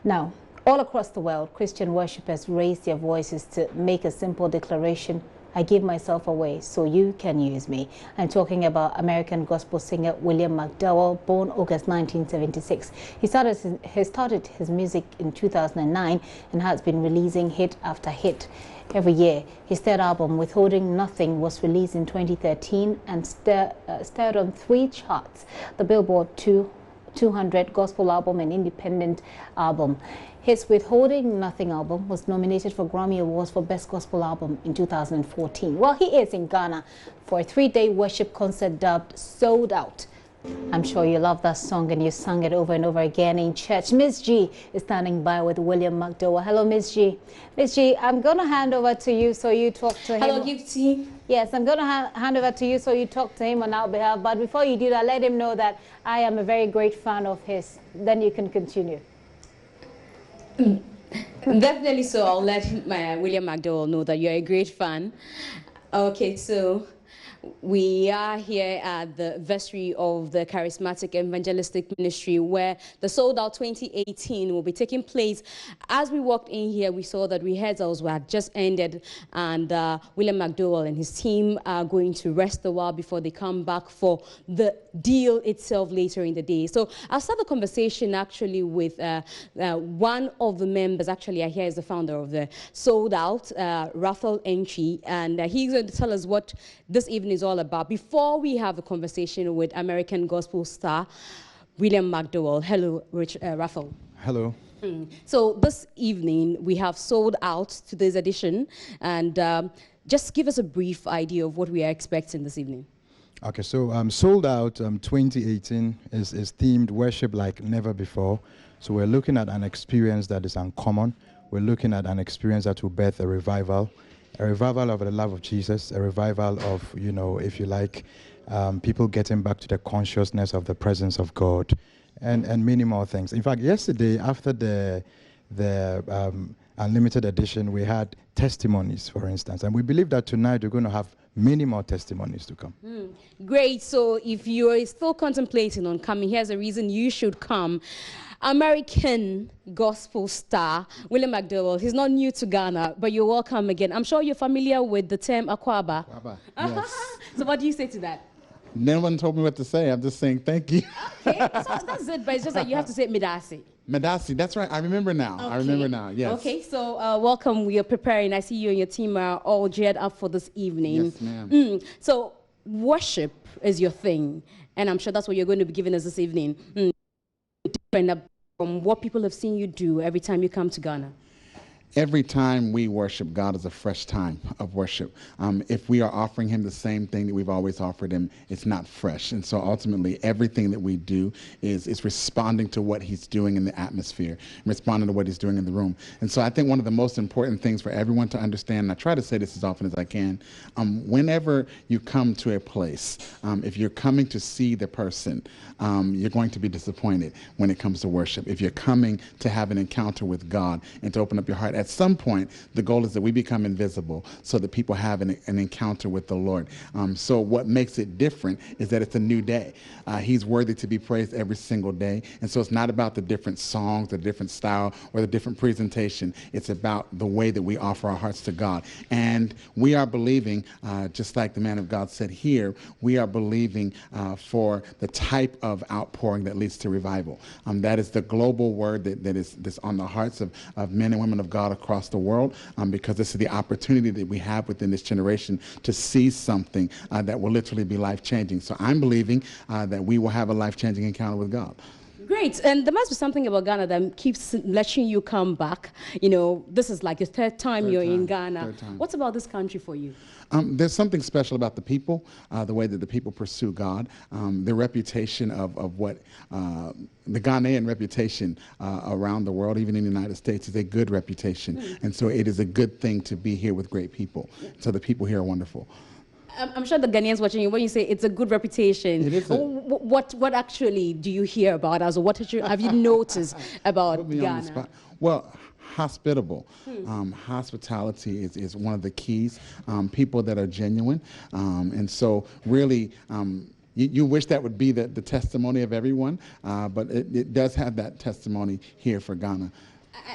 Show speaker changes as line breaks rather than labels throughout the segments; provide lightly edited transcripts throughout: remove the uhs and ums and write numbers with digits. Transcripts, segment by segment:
Now, all across the world, Christian worshippers raise their voices to make a simple declaration: I give myself away so you can use me. I'm talking about American gospel singer William McDowell, born August 1976. He started his music in 2009 and has been releasing hit after hit every year. His third album, Withholding Nothing, was released in 2013 and starred on 3 charts: the Billboard 200 Gospel Album and Independent Album. His Withholding Nothing album was nominated for Grammy Awards for Best Gospel Album in 2014. Well, he is in Ghana for a 3-day worship concert dubbed Sold Out. I'm sure you love that song and you sang it over and over again in church. Miss G is standing by with William McDowell. Hello, Miss G. Miss G, I'm going to hand over to you so you talk to him.
Hello, Gifty.
Yes, I'm going to hand over to you so you talk to him on our behalf. But before you do that, let him know that I am a very great fan of his. Then you can continue.
Definitely so. I'll let William McDowell know that you're a great fan. Okay, so we are here at the vestry of the Charismatic Evangelistic Ministry, where the Sold Out 2018 will be taking place. As we walked in here, we saw that rehearsals were just ended, and William McDowell and his team are going to rest a while before they come back for the deal itself later in the day. So I'll start the conversation actually with one of the members. Actually, here is the founder of the Sold Out, Raphael Entry, and he's going to tell us what this evening is all about before we have a conversation with American gospel star William McDowell. Hello, Raphael.
Hello.
So this evening we have Sold Out, today's edition, and just give us a brief idea of what we are expecting this evening.
Okay, so Sold Out 2018 is themed worship like never before. So we're looking at an experience that is uncommon. We're looking at an experience that will birth a revival of the love of Jesus, a revival of, you know, if you like, people getting back to the consciousness of the presence of God, and many more things. In fact, yesterday, after the Unlimited edition, we had testimonies, for instance, and we believe that tonight we're going to have many more testimonies to come.
Great. So if you're still contemplating on coming, here's a reason you should come. American gospel star William McDowell. He's not new to Ghana, but you're welcome again. I'm sure you're familiar with the term Akwaba.
Yes.
So what do you say to that?
No one told me what to say. I'm just saying thank you.
Okay, so that's it, but it's just that you have to say Medasi.
Medasi, that's right. I remember now.
Okay.
I remember now, yes.
Okay, so welcome. We are preparing. I see you and your team are all geared up for this evening.
Yes, ma'am.
So worship is your thing, and I'm sure that's what you're going to be giving us this evening. Different from what people have seen you do every time you come to Ghana.
Every time we worship, God is a fresh time of worship. If we are offering him the same thing that we've always offered him, it's not fresh. And so ultimately, everything that we do is responding to what he's doing in the atmosphere, responding to what he's doing in the room. And so I think one of the most important things for everyone to understand, and I try to say this as often as I can, whenever you come to a place, if you're coming to see the person, you're going to be disappointed when it comes to worship. If you're coming to have an encounter with God and to open up your heart, at some point, the goal is that we become invisible so that people have an encounter with the Lord. So what makes it different is that it's a new day. He's worthy to be praised every single day. And so it's not about the different songs, the different style, or the different presentation. It's about the way that we offer our hearts to God. And we are believing, just like the man of God said here, we are believing for the type of outpouring that leads to revival. That is the global word that is on the hearts of men and women of God across the world, because this is the opportunity that we have within this generation to see something that will literally be life-changing. So I'm believing that we will have a life-changing encounter with God.
Great. And there must be something about Ghana that keeps letting you come back. You know, this is like the third time you're in Ghana. What's about this country for you?
There's something special about the people, the way that the people pursue God, the reputation of what the Ghanaian reputation around the world, even in the United States, is a good reputation. And so it is a good thing to be here with great people. So the people here are wonderful.
I'm sure the Ghanaians watching you, when you say it's a good reputation,
it is
what actually do you hear about us? Or what have you noticed about Ghana?
Well, hospitable. Hospitality is one of the keys. People that are genuine. And so really, you wish that would be the testimony of everyone, but it does have that testimony here for Ghana.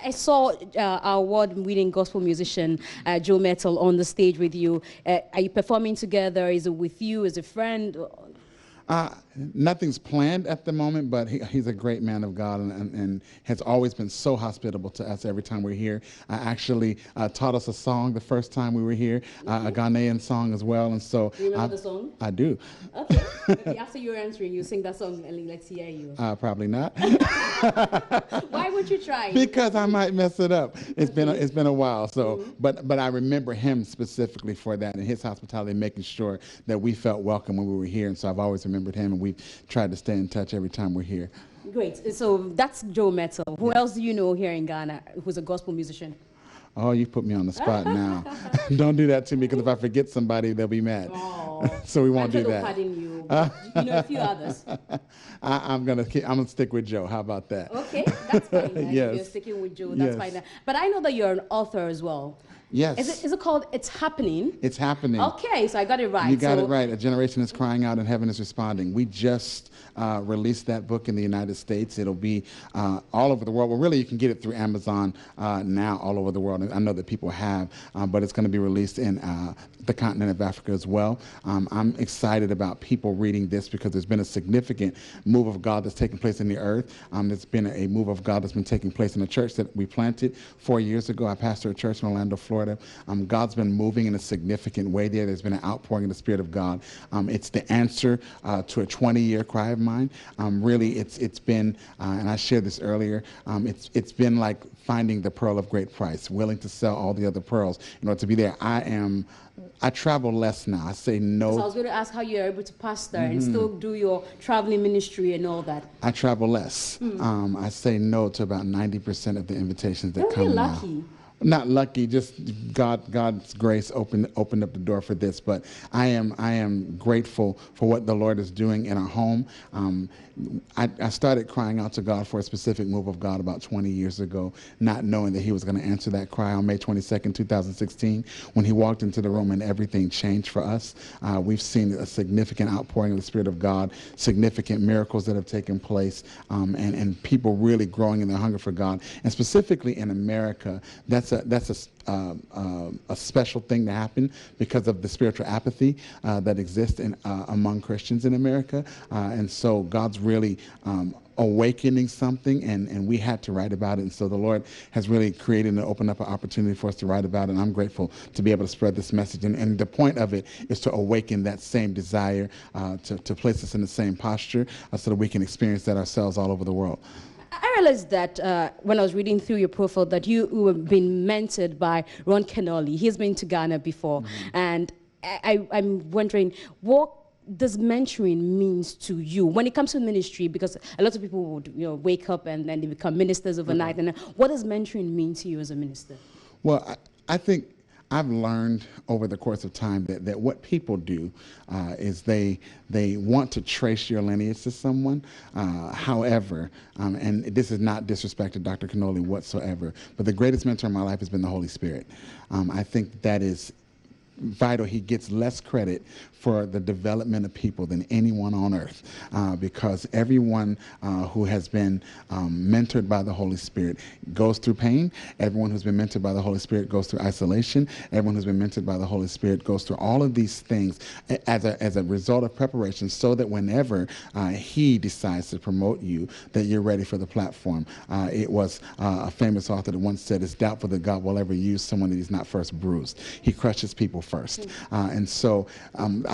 I saw our award-winning gospel musician, Joe Metal, on the stage with you. Are you performing together? Is it with you? Is it a friend?
Nothing's planned at the moment, but he's a great man of God and has always been so hospitable to us every time we're here. Actually taught us a song the first time we were here, a Ghanaian song as well. And so,
do you remember the song?
I do.
Okay. Maybe after you're answering, you sing that song and let's hear you.
Probably not.
Why would you try?
Because I might mess it up. It's been a while. So, but I remember him specifically for that and his hospitality, making sure that we felt welcome when we were here. And so I've always remembered him, and we've tried to stay in touch every time we're here.
Great. So that's Joe Metal. Who else do you know here in Ghana who's a gospel musician?
Oh, you put me on the spot now. Don't do that to me, because if I forget somebody, they'll be mad. Oh. So we won't do that.
Pardon you. You know a few others.
I'm gonna stick with Joe. How about that?
Okay, that's fine.
Yes.
You're sticking with Joe. That's fine. But I know that you're an author as well.
Yes.
Is it called It's Happening?
It's Happening.
Okay, so I got it right.
You got it right. A generation is crying out and heaven is responding. We just released that book in the United States. It'll be all over the world. Well, really, you can get it through Amazon now all over the world. And I know that people have, but it's going to be released in the continent of Africa as well. I'm excited about people reading this because there's been a significant move of God that's taking place in the earth. There's been a move of God that's been taking place in a church that we planted 4 years ago. I pastored a church in Orlando, Florida. God's been moving in a significant way there. There's been an outpouring of the Spirit of God. It's the answer to a 20-year cry of mine. Really, it's been, and I shared this earlier, it's been like finding the pearl of great price, willing to sell all the other pearls in order to be there. I travel less now. I say no.
So I was going to ask how you're able to pastor and still do your traveling ministry and all that.
I travel less. I say no to about 90% of the invitations that come now.
Lucky.
Not lucky, just God's grace opened up the door for this. But I am grateful for what the Lord is doing in our home. I started crying out to God for a specific move of God about 20 years ago, not knowing that he was going to answer that cry on May 22nd, 2016, when he walked into the room and everything changed for us. We've seen a significant outpouring of the Spirit of God, significant miracles that have taken place, and people really growing in their hunger for God. And specifically in America, that's a special thing to happen because of the spiritual apathy that exists among Christians in America. And so God's really awakening something, and we had to write about it. And so the Lord has really created and opened up an opportunity for us to write about it. And I'm grateful to be able to spread this message. And the point of it is to awaken that same desire, to place us in the same posture so that we can experience that ourselves all over the world.
I realized that when I was reading through your profile that you have been mentored by Ron Kenoly. He's been to Ghana before. And I'm wondering, what does mentoring means to you when it comes to ministry? Because a lot of people would wake up and then they become ministers overnight. And what does mentoring mean to you as a minister?
Well, I think I've learned over the course of time that what people do is they want to trace your lineage to someone. However, and this is not disrespect to Dr. Kenoly whatsoever, but the greatest mentor in my life has been the Holy Spirit. I think that is vital. He gets less credit for the development of people than anyone on earth, because everyone who has been mentored by the Holy Spirit goes through pain. Everyone who's been mentored by the Holy Spirit goes through isolation. Everyone who's been mentored by the Holy Spirit goes through all of these things as a result of preparation, so that whenever he decides to promote you, that you're ready for the platform. It was a famous author that once said, "It's doubtful that God will ever use someone that he's not first bruised." He crushes people first. And so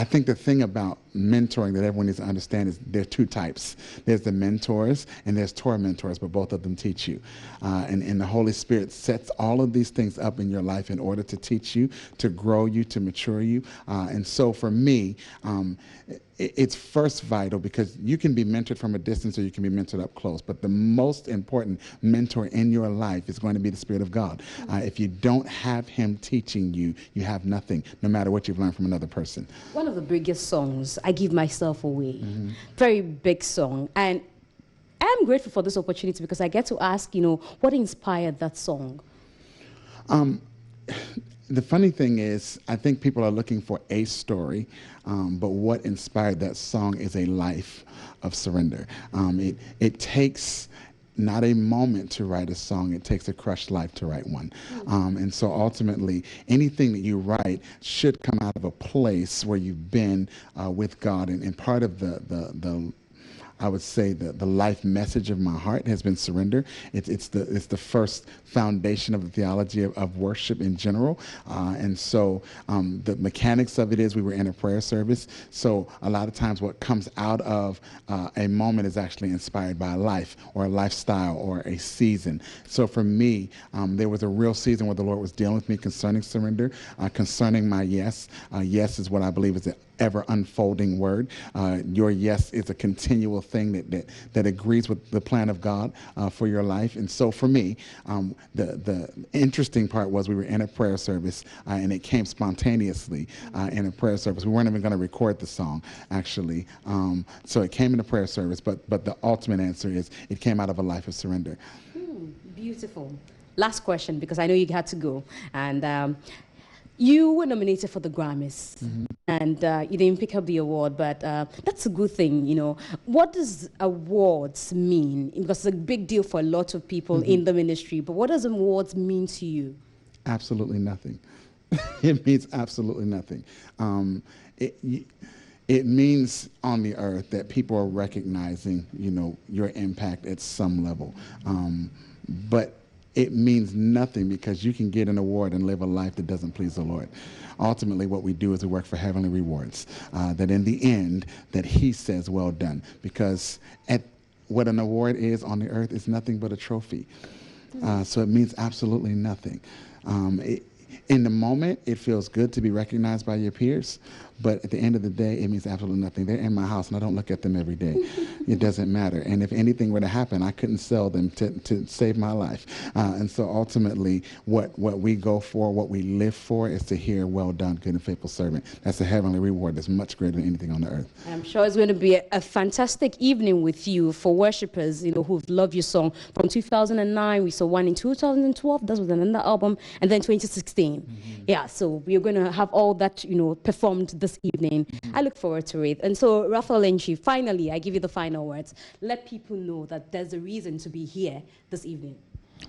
I think the thing about mentoring that everyone needs to understand is there are two types. There's the mentors and there's tormentors, but both of them teach you. And the Holy Spirit sets all of these things up in your life in order to teach you, to grow you, to mature you. And so for me, it's first vital because you can be mentored from a distance or you can be mentored up close. But the most important mentor in your life is going to be the Spirit of God. If you don't have him teaching you, you have nothing, no matter what you've learned from another person.
One of the biggest songs, I Give Myself Away. Very big song. And I'm grateful for this opportunity because I get to ask, what inspired that song?
The funny thing is, I think people are looking for a story, but what inspired that song is a life of surrender. It takes not a moment to write a song. It takes a crushed life to write one. And so ultimately, anything that you write should come out of a place where you've been with God. And part of the I would say the life message of my heart has been surrender. It's the first foundation of the theology of worship in general. And so the mechanics of it is we were in a prayer service. So a lot of times what comes out of a moment is actually inspired by a life or a lifestyle or a season. So for me, there was a real season where the Lord was dealing with me concerning surrender, concerning my yes. Yes is what I believe is the ever unfolding word. Your yes is a continual thing that agrees with the plan of God for your life. And so for me, the interesting part was we were in a prayer service and it came spontaneously in a prayer service. We weren't even going to record the song, actually. So it came in a prayer service, but the ultimate answer is it came out of a life of surrender.
Beautiful. Last question, because I know you had to go. And you were nominated for the Grammys, and you didn't pick up the award, but that's a good thing, you know. What does awards mean? Because it's a big deal for a lot of people in the ministry, but what does awards mean to you?
Absolutely nothing. It means absolutely nothing. It means on the earth that people are recognizing, you know, your impact at some level. But it means nothing because you can get an award and live a life that doesn't please the Lord. Ultimately, what we do is we work for heavenly rewards, that in the end, that He says, well done. Because what an award is on the earth is nothing but a trophy. So it means absolutely nothing. In the moment, it feels good to be recognized by your peers, but at the end of the day, it means absolutely nothing. They're in my house, and I don't look at them every day. It doesn't matter. And if anything were to happen, I couldn't sell them to save my life. And so ultimately, what we go for, what we live for, is to hear, well done, good and faithful servant. That's a heavenly reward that's much greater than anything on the earth.
I'm sure it's going to be a fantastic evening with you for worshipers, you know, who've loved your song. From 2009, we saw one in 2012, that was another album, and then 2016. Yeah, so we're going to have all that, you know, performed this evening. I look forward to it. And so, Raphael Enchi, finally, I give you the final words. Let people know that there's a reason to be here this evening.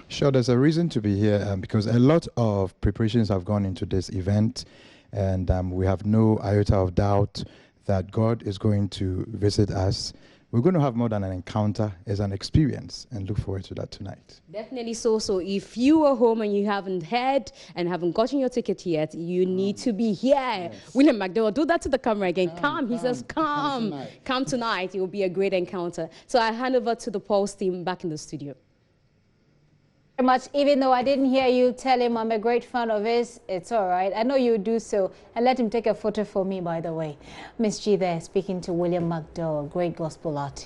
Sure, there's a reason to be here because a lot of preparations have gone into this event, and we have no iota of doubt that God is going to visit us. We're going to have more than an encounter, as an experience, and look forward to that tonight.
Definitely so. So if you are home and you haven't heard and haven't gotten your ticket yet, you need to be here. Yes. William McDowell, do that to the camera again. Come. He says, come. Come tonight. It will be a great encounter. So I hand over to the Pulse team back in the studio.
Very much, even though I didn't hear you tell him I'm a great fan of his, it's all right. I know you do so. And let him take a photo for me, by the way. Miss G there speaking to William McDowell, great gospel artist.